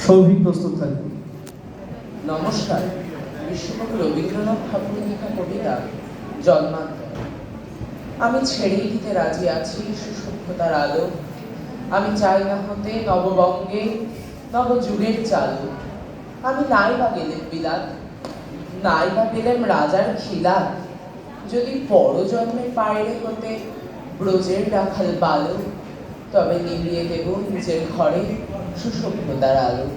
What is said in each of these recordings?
সৌভিক প্রস্তুত থাকবে। নমস্কার। বিশ্বকবি রবীন্দ্রনাথ ঠাকুরের লেখা কবিতা জন্মান্তর। আমি ছেড়েই দিতে রাজি আছি সুসভ্যতার আলো। আমি চাই না হতে নববঙ্গে নবযুগের চালু। আমি নাই বা গেলেম বিলাত, নাই বা পেলেম রাজার খিলাত, যদি পরজন্মে পায়রে হতে ব্রজের রাখাল বালক, তবে নিভিয়ে দেব নিজের ঘরে সুসভ্যতার আলো।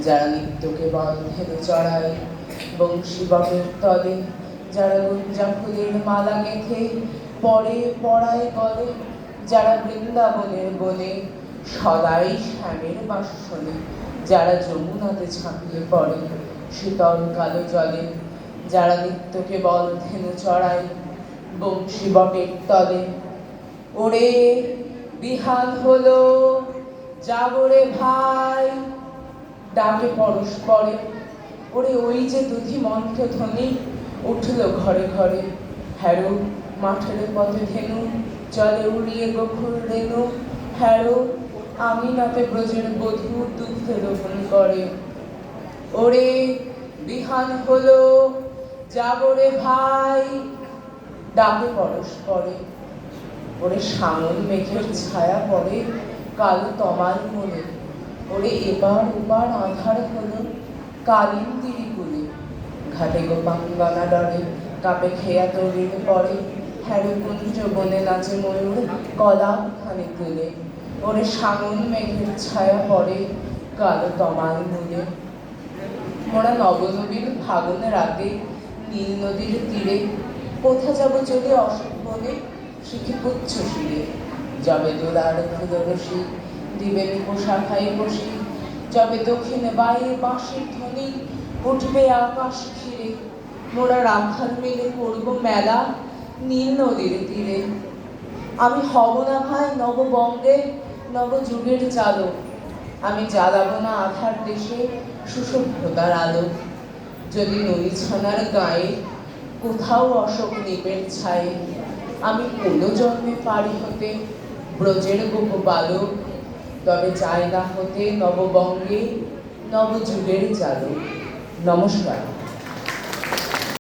যারা নিত্যকে বন্ধে চড়ায় বংশী বটের তলে, যারা গুঞ্জা ফুলের মালা গেঁথে পরে পড়ায় গলে, যারা বৃন্দাবনের বনে সদাই শ্যামের বাস শোনে, যারা যমুনাতে ঝাঁপিয়ে পড়ে শীতল কালো জলে, যারা নিত্যকে বন্ধে চড়ায় বংশী বটের তলে। ওরে বিহান হলো, যাবরে ভাই, ডাকে পরস্পরে। ওরে ওই যে দুধি মন্ত্র ধ্বনি উঠল ঘরে ঘরে। হ্যারো মাঠের পথে ধেনু, জলে উড়িয়ে গফুর রেণু। হ্যারো আমি নাতে ব্রজের বধূ দুগ্ধ রোপণ করে। ওরে বিহান হলো, যাবরে ভাই, ডাকে পরস্পরে। ওরে সামন মেঘের ছায়া পড়ে কালো তমাল মনে। ওরে এবার ওবার আধার হলো কালিন্দিরি কুলে। ঘাটে গোপাঙ্গনা ডরে কাপে খেয়া তরির পরে। হ্যারো কুঞ্জ বনে নাচে ময়ূর কলা খানি তুলে। ওরে সামন মেঘের ছায়া পড়ে কালো তমাল মূলে। মোরা নবনবীর ফাগুনের রাতে নীল নদীর তীরে, কোথা যাব চলে অশোক বনে শিখি পুচ্ছ শিরে। যাবে দোলার ক্ষুদরসী দিবেন পোশাখাই বসি, যাবে দক্ষিণে বাইরে বাঁশির ধ্বনি উঠবে আকাশ ঘিরে। মোরা রাখাল মিলে করব মেলা নীল নদীর তীরে। আমি হব না ভাই নববঙ্গে নবযুগের চালক, আমি জ্বালাবো না আধার দেশে সুসভ্যতার আলো। যদি নদী ছানার গায়ে কোথাও অশোক নিপের ছায়ে, আমি কোনো জন্মে পারি হতে ব্রজের গোপ বালক, তবে চাই না হতে নববঙ্গে নবযুগের চালক। নমস্কার।